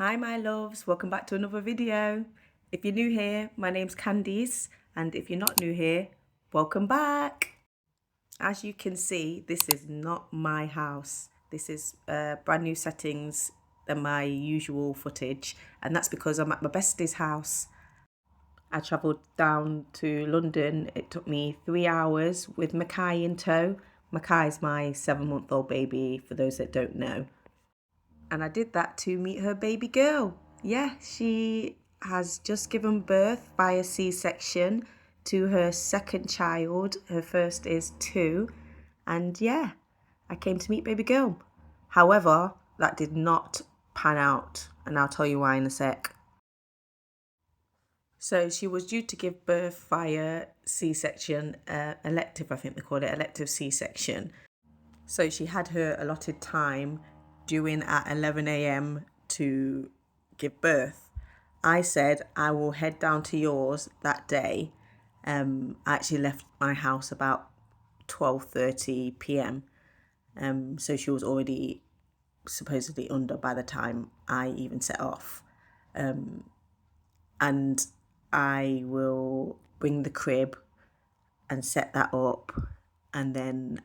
Hi my loves, welcome back to another video. If you're new here, my name's Candice, and if you're not new here, welcome back. As you can see, this is not my house. This is brand new settings than my usual footage, and that's because I'm at my bestie's house. I travelled down to London. It took me 3 hours with Mackay in tow. Mackay's my 7-month-old baby, for those that don't know. And I did that to meet her baby girl. Yeah, she has just given birth via C-section to her second child. Her first is 2. And yeah, I came to meet baby girl. However, that did not pan out. And I'll tell you why in a sec. So she was due to give birth via C-section, elective, I think they call it, elective C-section. So she had her allotted time due in at 11 a.m. to give birth. I said I will head down to yours that day. I actually left my house about 12:30 p.m. So she was already supposedly under by the time I even set off. And I will bring the crib and set that up, and then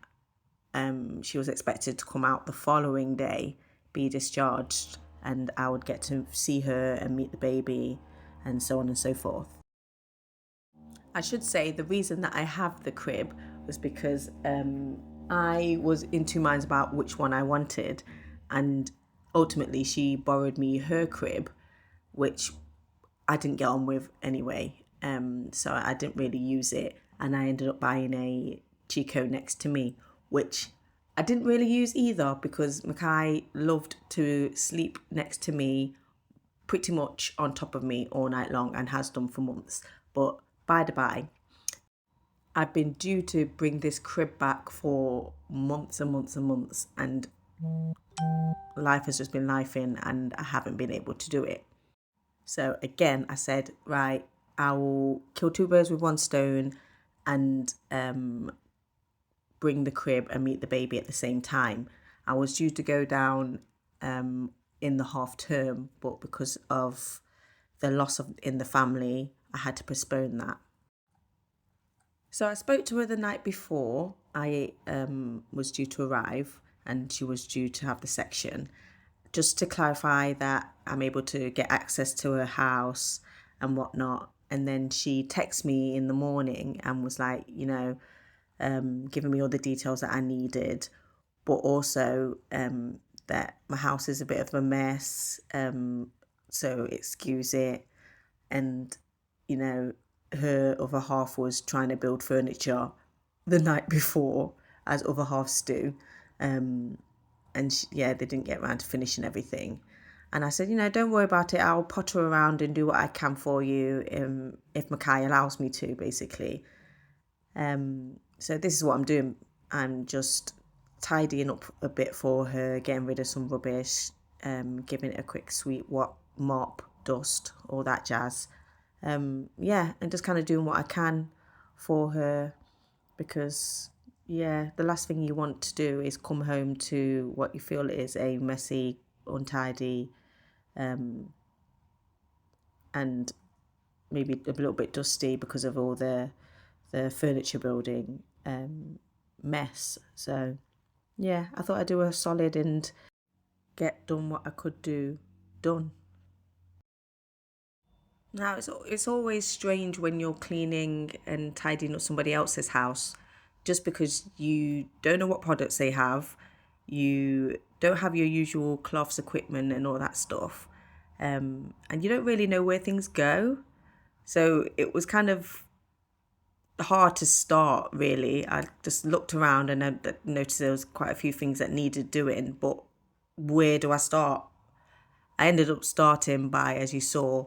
she was expected to come out the following day, be discharged, and I would get to see her and meet the baby and so on and so forth. I should say the reason that I have the crib was because I was in two minds about which one I wanted, and ultimately she borrowed me her crib, which I didn't get on with anyway, so I didn't really use it, and I ended up buying a Chico next to me, which I didn't really use either because Mackay loved to sleep next to me, pretty much on top of me all night long, and has done for months. But by the by, I've been due to bring this crib back for months and months and months, and life has just been lifing, and I haven't been able to do it. So again, I said, right, I will kill two birds with one stone and bring the crib and meet the baby at the same time. I was due to go down in the half term, but because of the loss in the family, I had to postpone that. So I spoke to her the night before I was due to arrive, and she was due to have the section, just to clarify that I'm able to get access to her house and whatnot. And then she texted me in the morning and was like, giving me all the details that I needed, but also that my house is a bit of a mess, so excuse it. And, her other half was trying to build furniture the night before, as other halves do. And they didn't get around to finishing everything. And I said, don't worry about it. I'll potter around and do what I can for you if Mackay allows me to, basically. So this is what I'm doing. I'm just tidying up a bit for her, getting rid of some rubbish, giving it a quick sweep, mop, dust, all that jazz. And just kind of doing what I can for her, because the last thing you want to do is come home to what you feel is a messy, untidy, and maybe a little bit dusty because of all the furniture building mess. So I thought I'd do a solid and get done what I could do done. Now it's always strange when you're cleaning and tidying up somebody else's house, just because you don't know what products they have, you don't have your usual cloths, equipment, and all that stuff, and you don't really know where things go. So it was kind of hard to start, really. I just looked around and I noticed there was quite a few things that needed doing, but where do I start? I ended up starting by, as you saw,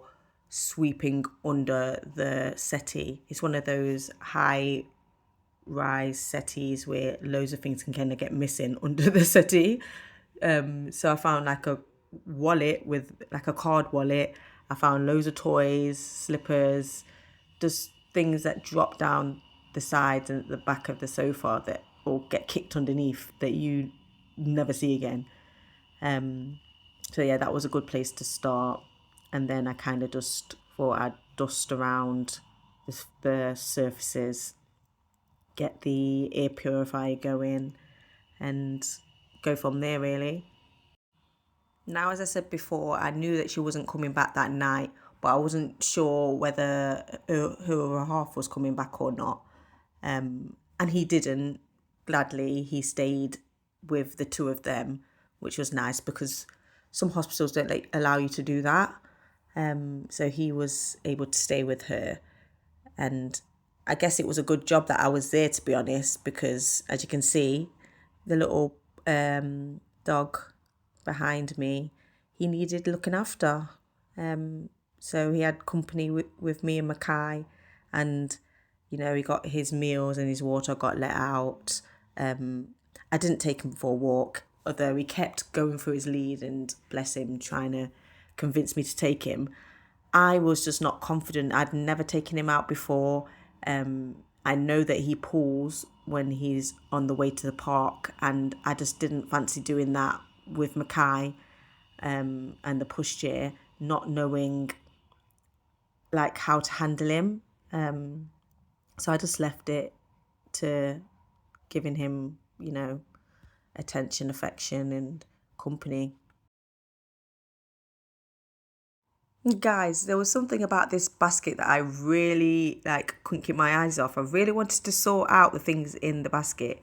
sweeping under the settee. It's one of those high rise settees where loads of things can kind of get missing under the settee. So I found like a wallet with like a card wallet. I found loads of toys, slippers, just things that drop down the sides and at the back of the sofa that all get kicked underneath that you never see again. So yeah, that was a good place to start. And then I kind of just thought I'd dust around the surfaces, get the air purifier going, and go from there really. Now, as I said before, I knew that she wasn't coming back that night, but I wasn't sure whether her other half was coming back or not. And he didn't. Gladly, he stayed with the two of them, which was nice because some hospitals don't allow you to do that. So he was able to stay with her, and I guess it was a good job that I was there, to be honest, because as you can see, the little dog behind me, he needed looking after. So he had company with me and Mackay, and he got his meals and his water got let out. I didn't take him for a walk, although he kept going through his lead and bless him, trying to convince me to take him. I was just not confident. I'd never taken him out before. I know that he pulls when he's on the way to the park, and I just didn't fancy doing that with Mackay and the pushchair, not knowing like how to handle him. So I just left it to giving him, attention, affection, and company. Guys, there was something about this basket that I really couldn't keep my eyes off. I really wanted to sort out the things in the basket.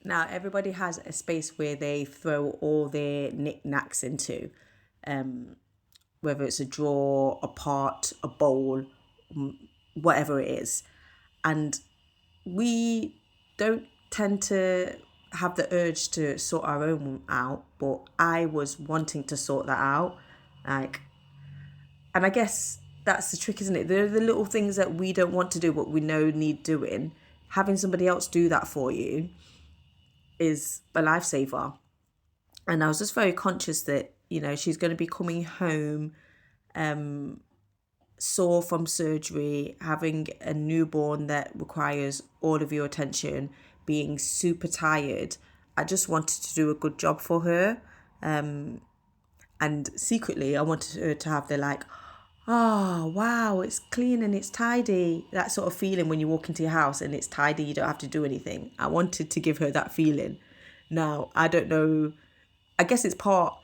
Now, everybody has a space where they throw all their knickknacks into, whether it's a drawer, a pot, a bowl, whatever it is. And we don't tend to have the urge to sort our own out, but I was wanting to sort that out. And I guess that's the trick, isn't it? They're the little things that we don't want to do, but we know need doing. Having somebody else do that for you is a lifesaver. And I was just very conscious that, she's going to be coming home sore from surgery, having a newborn that requires all of your attention, being super tired. I just wanted to do a good job for her. And secretly, I wanted her to have the oh, wow, it's clean and it's tidy. That sort of feeling when you walk into your house and it's tidy, you don't have to do anything. I wanted to give her that feeling. Now, I don't know. I guess it's part,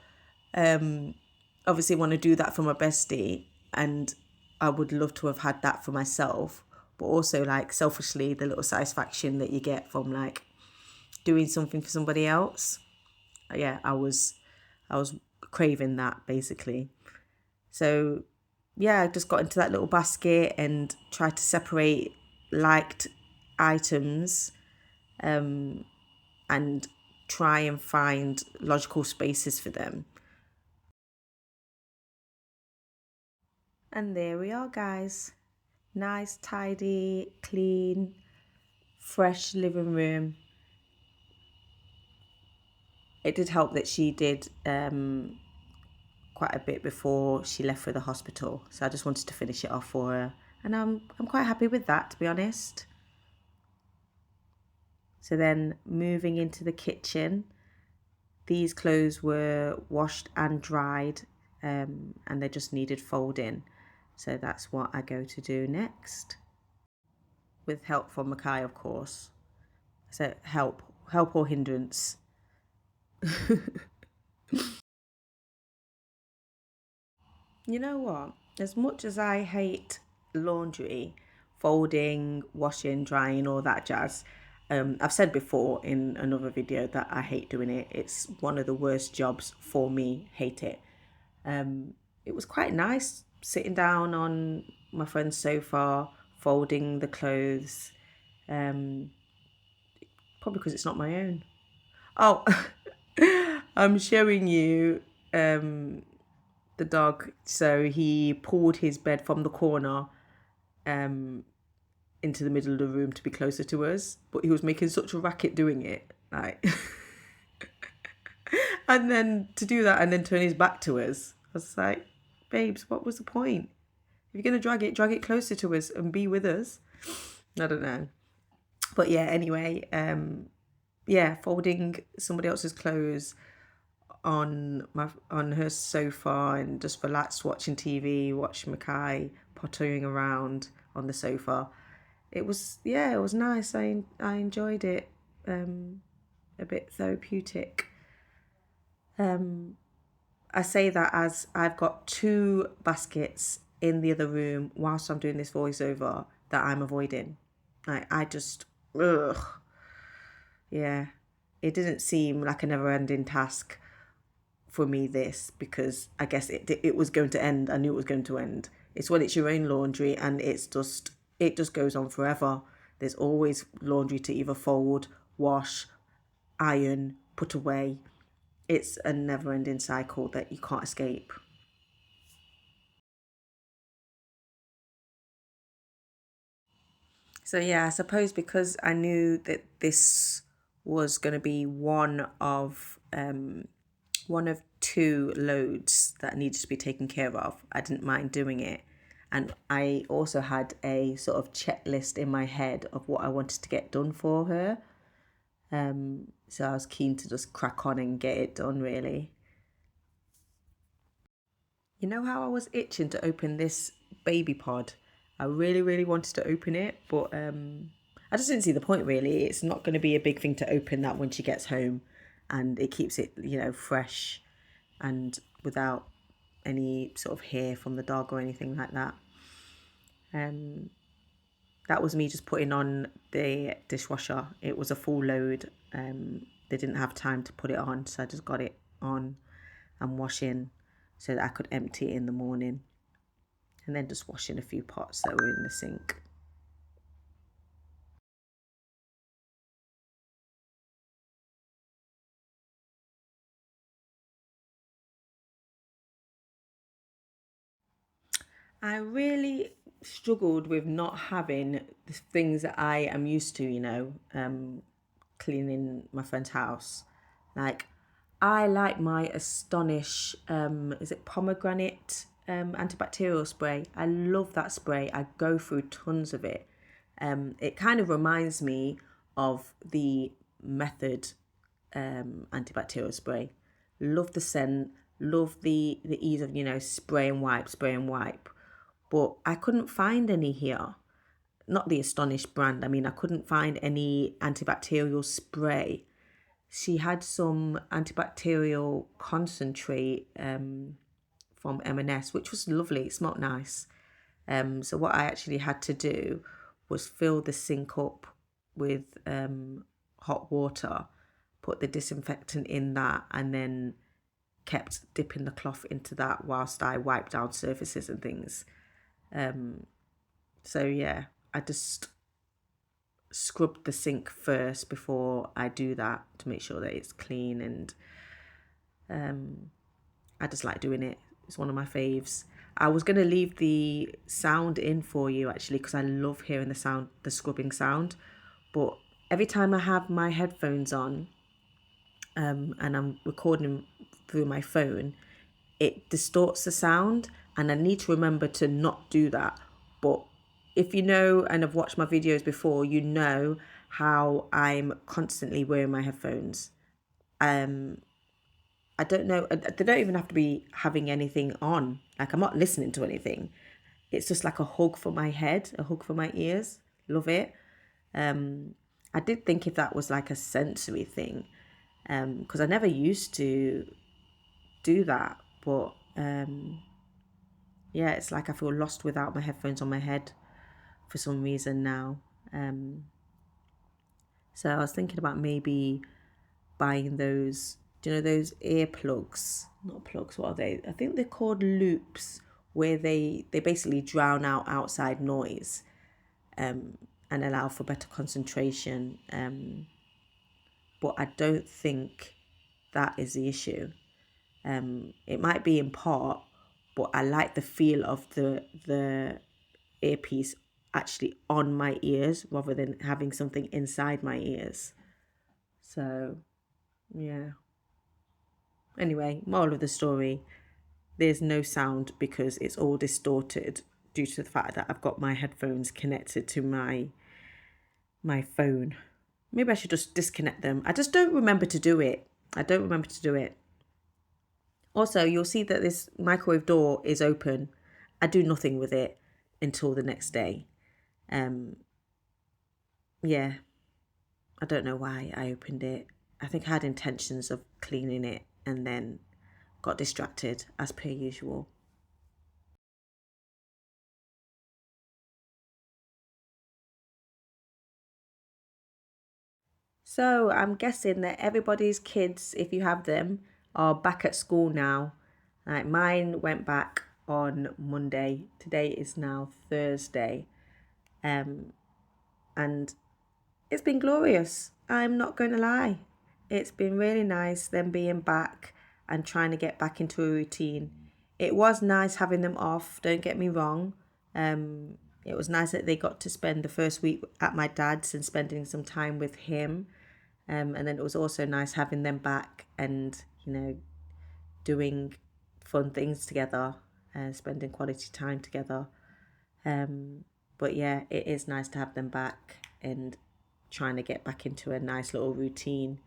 obviously, I want to do that for my bestie. And I would love to have had that for myself. But also, selfishly, the little satisfaction that you get from, doing something for somebody else. Yeah, I was craving that, basically. So yeah, I just got into that little basket and tried to separate liked items and try and find logical spaces for them. And there we are, guys. Nice, tidy, clean, fresh living room. It did help that she did quite a bit before she left for the hospital. So I just wanted to finish it off for her. And I'm quite happy with that, to be honest. So then moving into the kitchen, these clothes were washed and dried and they just needed folding. So that's what I go to do next. With help from Mackay, of course. So help or hindrance. You know what? As much as I hate laundry, folding, washing, drying, all that jazz, I've said before in another video that I hate doing it. It's one of the worst jobs for me. Hate it. It was quite nice sitting down on my friend's sofa, folding the clothes. Probably because it's not my own. Oh, I'm showing you the dog. So he pulled his bed from the corner into the middle of the room to be closer to us, but he was making such a racket doing it, and then to do that and then turn his back to us, I was like, babes, what was the point? If you're gonna drag it closer to us and be with us. I don't know, but yeah, anyway, folding somebody else's clothes on her sofa and just relaxed watching TV, watching Mackay pottering around on the sofa. It was nice. I enjoyed it. A bit therapeutic. I say that as I've got two baskets in the other room whilst I'm doing this voiceover that I'm avoiding. I just, ugh, yeah. It didn't seem like a never-ending task for me, this, because I guess it was going to end. I knew it was going to end. It's when it's your own laundry and it just goes on forever. There's always laundry to either fold, wash, iron, put away. It's a never-ending cycle that you can't escape. So yeah, I suppose because I knew that this was going to be one of two loads that needed to be taken care of, I didn't mind doing it. And I also had a sort of checklist in my head of what I wanted to get done for her. So I was keen to just crack on and get it done, really. You know how I was itching to open this baby pod? I really, really wanted to open it, but I just didn't see the point, really. It's not going to be a big thing to open that when she gets home, and it keeps it, fresh and without any sort of hair from the dog or anything like that. Um, that was me just putting on the dishwasher. It was a full load. They didn't have time to put it on, so I just got it on and washing so that I could empty it in the morning, and then just washing a few pots that were in the sink. I really struggled with not having the things that I am used to, cleaning my friend's house. Like, I like my Astonish, is it pomegranate antibacterial spray? I love that spray. I go through tons of it. It kind of reminds me of the Method antibacterial spray. Love the scent, love the ease of, spray and wipe. But I couldn't find any here. Not the Astonished brand. I mean, I couldn't find any antibacterial spray. She had some antibacterial concentrate from M&S, which was lovely. It smelled nice. So what I actually had to do was fill the sink up with hot water, put the disinfectant in that, and then kept dipping the cloth into that whilst I wiped down surfaces and things. So yeah, I just scrub the sink first before I do that to make sure that it's clean, and I just like doing it. It's one of my faves. I was going to leave the sound in for you actually because I love hearing the scrubbing sound. But every time I have my headphones on and I'm recording through my phone, it distorts the sound, and I need to remember to not do that. But if you know and have watched my videos before, you know how I'm constantly wearing my headphones. I don't know, they don't even have to be having anything on. Like, I'm not listening to anything. It's just like a hug for my head, a hug for my ears. Love it. I did think if that was like a sensory thing, because I never used to do that. But yeah, it's like I feel lost without my headphones on my head for some reason now. So I was thinking about maybe buying those, do you know, those earplugs? Not plugs, what are they? I think they're called loops, where they basically drown out outside noise and allow for better concentration. But I don't think that is the issue. It might be in part, but I like the feel of the earpiece actually on my ears rather than having something inside my ears. So yeah. Anyway, moral of the story: there's no sound because it's all distorted due to the fact that I've got my headphones connected to my phone. Maybe I should just disconnect them. I just don't remember to do it. I don't remember to do it. Also, you'll see that this microwave door is open. I do nothing with it until the next day. Yeah, I don't know why I opened it. I think I had intentions of cleaning it and then got distracted as per usual. So I'm guessing that everybody's kids, if you have them, are back at school now. Like mine went back on Monday. Today is now Thursday. Um, and it's been glorious. I'm not going to lie. It's been really nice them being back and trying to get back into a routine. It was nice having them off, don't get me wrong. It was nice that they got to spend the first week at my dad's and spending some time with him. And then it was also nice having them back and, doing fun things together and spending quality time together. But yeah, it is nice to have them back and trying to get back into a nice little routine.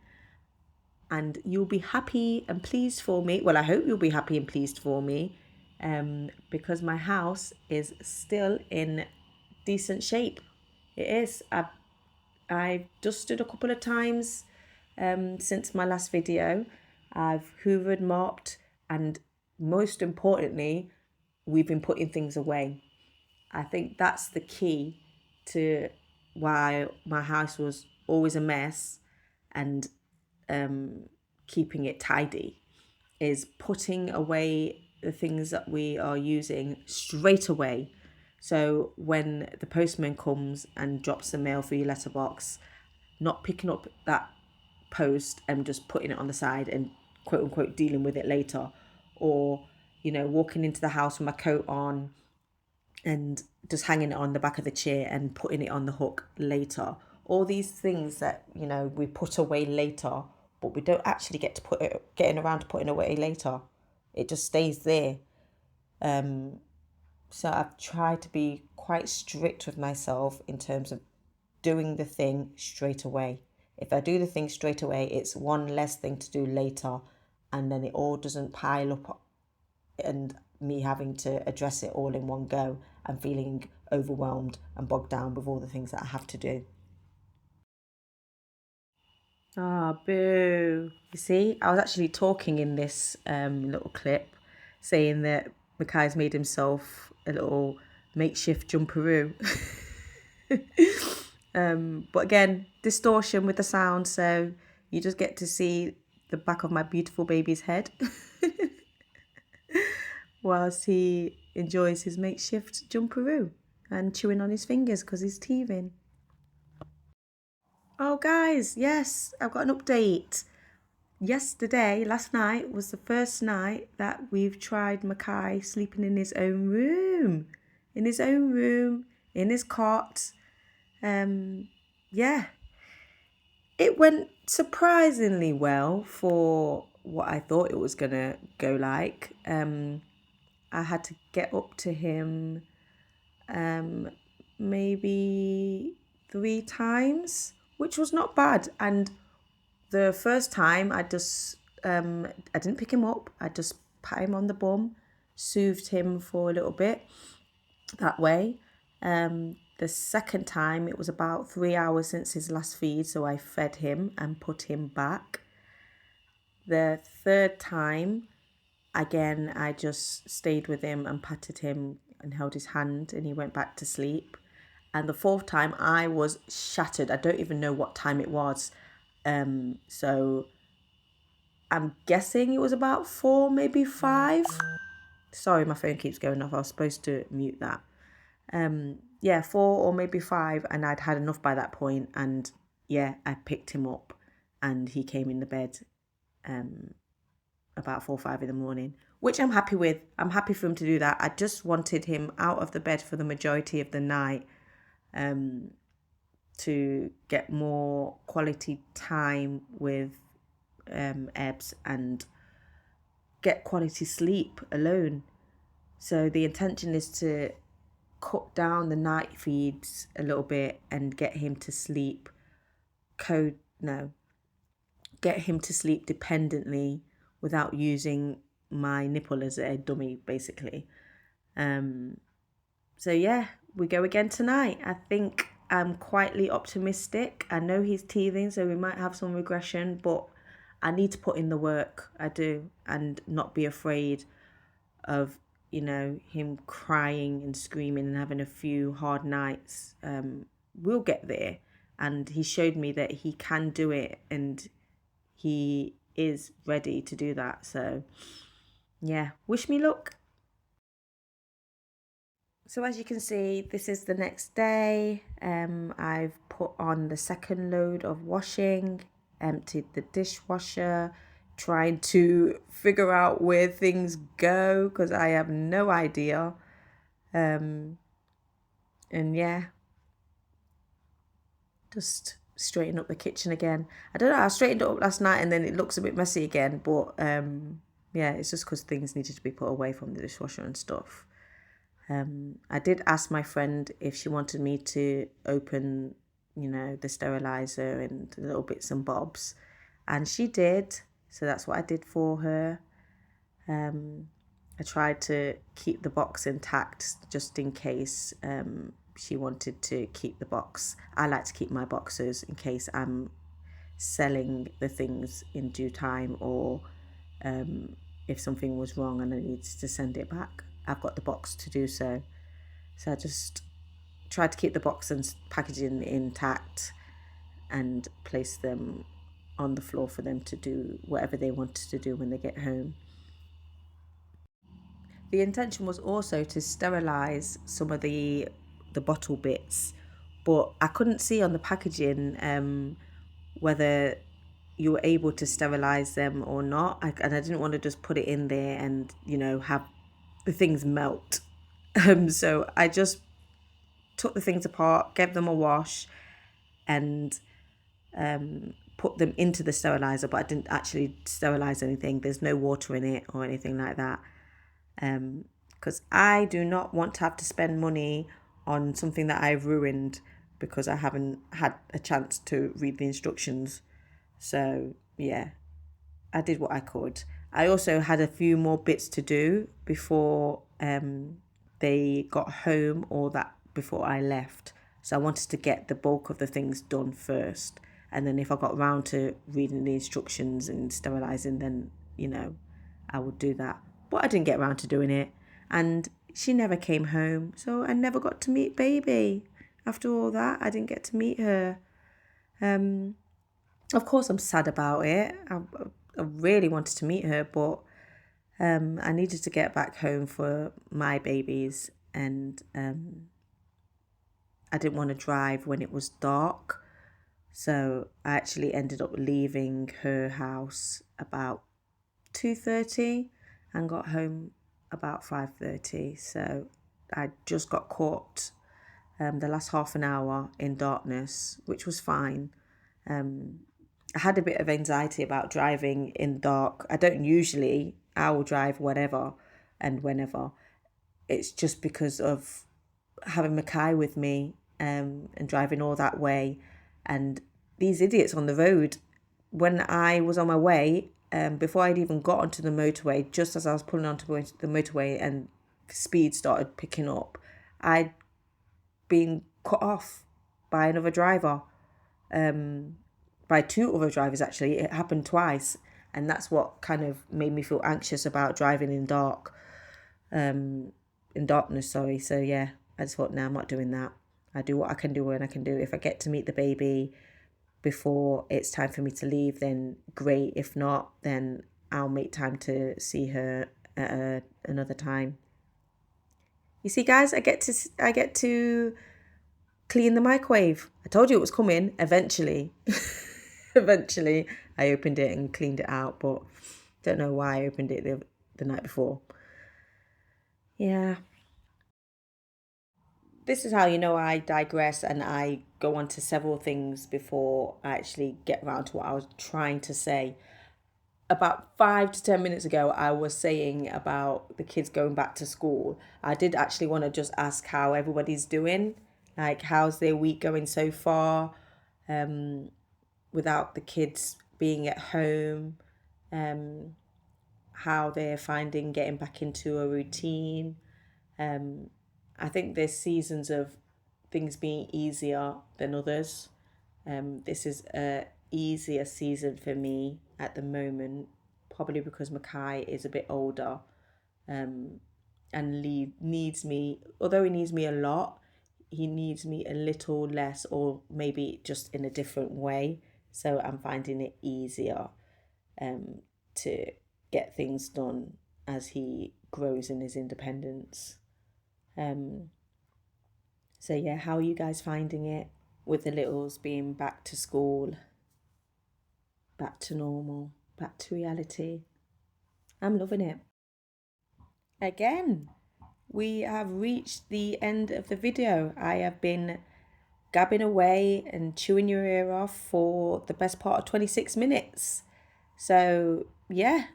And you'll be happy and pleased for me. Well, I hope you'll be happy and pleased for me, because my house is still in decent shape. It is. I've dusted a couple of times since my last video. I've hoovered, mopped, and most importantly, we've been putting things away. I think that's the key to why my house was always a mess and keeping it tidy, is putting away the things that we are using straight away. So when the postman comes and drops the mail for your letterbox, not picking up that post and just putting it on the side and quote unquote dealing with it later, or walking into the house with my coat on and just hanging it on the back of the chair and putting it on the hook later. All these things that we put away later, but we don't actually get to getting around to putting away later. It just stays there. So I've tried to be quite strict with myself in terms of doing the thing straight away. If I do the thing straight away, it's one less thing to do later, and then it all doesn't pile up and me having to address it all in one go and feeling overwhelmed and bogged down with all the things that I have to do. Ah, boo. You see, I was actually talking in this little clip saying that Makai's made himself a little makeshift jumperoo. But again, distortion with the sound, so you just get to see the back of my beautiful baby's head whilst he enjoys his makeshift jumperoo and chewing on his fingers because he's teething. Oh, guys, yes, I've got an update. Last night was the first night that we've tried Mackay sleeping in his own room. In his own room, in his cot. Yeah. It went surprisingly well for what I thought it was going to go like. I had to get up to him maybe 3 times, which was not bad. And the first time I didn't pick him up. I just pat him on the bum, soothed him for a little bit that way. The second time it was about 3 hours since his last feed, so I fed him and put him back. The third time, again, I just stayed with him and patted him and held his hand, and he went back to sleep. And the fourth time, I was shattered. I don't even know what time it was. So I'm guessing it was about 4, maybe 5. Sorry, my phone keeps going off. I was supposed to mute that. Yeah, 4 or maybe 5, and I'd had enough by that point. And yeah, I picked him up, and he came in the bed about 4 or 5 in the morning, which I'm happy with. I'm happy for him to do that. I just wanted him out of the bed for the majority of the night, to get more quality time with Ebbs and get quality sleep alone. So the intention is to cut down the night feeds a little bit and get him to sleep get him to sleep dependently without using my nipple as a dummy, basically. So yeah, we go again tonight. I think I'm quietly optimistic. I know he's teething, so we might have some regression, but I need to put in the work. I do, and not be afraid of, him crying and screaming and having a few hard nights. We'll get there. And he showed me that he can do it, and he is ready to do that. So yeah, wish me luck. So as you can see, this is the next day. I've put on the second load of washing, emptied the dishwasher, trying to figure out where things go because I have no idea. And yeah, just straighten up the kitchen again. I don't know, I straightened it up last night and then it looks a bit messy again, but yeah, it's just because things needed to be put away from the dishwasher and stuff. I did ask my friend if she wanted me to open, the sterilizer and the little bits and bobs, and she did. So that's what I did for her. I tried to keep the box intact just in case she wanted to keep the box. I like to keep my boxes in case I'm selling the things in due time, or if something was wrong and I needed to send it back. I've got the box to do so. So I just tried to keep the box and packaging intact and place them on the floor for them to do whatever they wanted to do when they get home. The intention was also to sterilize some of the bottle bits, but I couldn't see on the packaging whether you were able to sterilize them or not. And I didn't want to just put it in there and, have the things melt. So I just took the things apart, gave them a wash, and put them into the sterilizer, but I didn't actually sterilize anything. There's no water in it or anything like that. Because I do not want to have to spend money on something that I've ruined because I haven't had a chance to read the instructions. So yeah, I did what I could. I also had a few more bits to do before they got home, or that before I left. So I wanted to get the bulk of the things done first. And then if I got round to reading the instructions and sterilising, then, I would do that. But I didn't get round to doing it. And she never came home. So I never got to meet baby. After all that, I didn't get to meet her. Of course, I'm sad about it. I really wanted to meet her, but I needed to get back home for my babies, and I didn't want to drive when it was dark. So I actually ended up leaving her house about 2:30 and got home about 5:30. So I just got caught the last half an hour in darkness, which was fine. I had a bit of anxiety about driving in dark. I don't usually. I will drive whatever and whenever. It's just because of having Mackay with me and driving all that way, and these idiots on the road. When I was on my way, before I'd even got onto the motorway, just as I was pulling onto the motorway and speed started picking up, I'd been cut off by another driver. By two other drivers, actually. It happened twice, and that's what kind of made me feel anxious about driving in darkness, sorry. So yeah, I just thought, no, I'm not doing that. I do what I can do when I can do. If I get to meet the baby before it's time for me to leave, then great. If not, then I'll make time to see her at another time. You see, guys, I get to clean the microwave. I told you it was coming eventually. Eventually, I opened it and cleaned it out, but don't know why I opened it the night before. Yeah. This is how you know I digress and I go on to several things before I actually get around to what I was trying to say. About 5 to 10 minutes ago, I was saying about the kids going back to school. I did actually want to just ask how everybody's doing. Like, how's their week going so far? Without the kids being at home. how they're finding getting back into a routine. I think there's seasons of things being easier than others. This is a easier season for me at the moment, probably because Mackay is a bit older, and needs me. Although he needs me a lot, he needs me a little less, or maybe just in a different way. So I'm finding it easier to get things done as he grows in his independence. So yeah, how are you guys finding it with the littles being back to school, back to normal, back to reality? I'm loving it. Again, we have reached the end of the video. I have been gabbing away and chewing your ear off for the best part of 26 minutes. So yeah,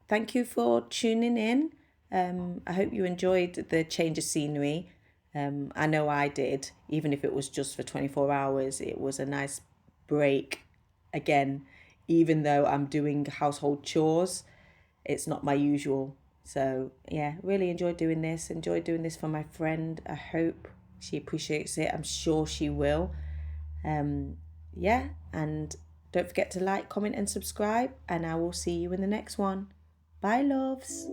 thank you for tuning in. I hope you enjoyed the change of scenery. I know I did, even if it was just for 24 hours. It was a nice break again, even though I'm doing household chores. It's not my usual. So yeah, really enjoyed doing this. Enjoyed doing this for my friend. I hope she appreciates it. I'm sure she will. Yeah, and don't forget to like, comment, and subscribe. And I will see you in the next one. Bye, loves.